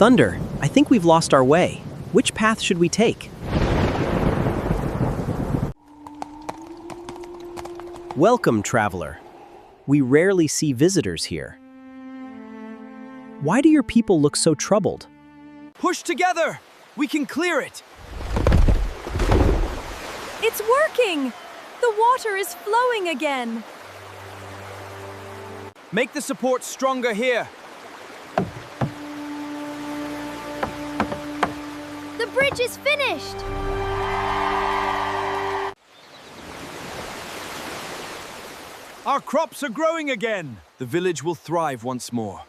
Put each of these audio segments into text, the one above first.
Thunder, I think we've lost our way. Which path should we take? Welcome, traveler. We rarely see visitors here. Why do your people look so troubled? Push together! We can clear it! It's working! The water is flowing again! Make the support stronger here. The bridge is finished! Our crops are growing again. The village will thrive once more.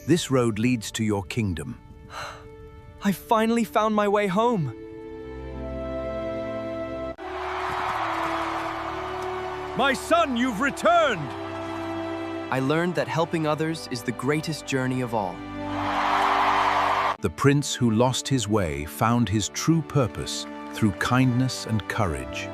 This road leads to your kingdom. I finally found my way home. My son, you've returned! I learned that helping others is the greatest journey of all. The prince who lost his way found his true purpose through kindness and courage.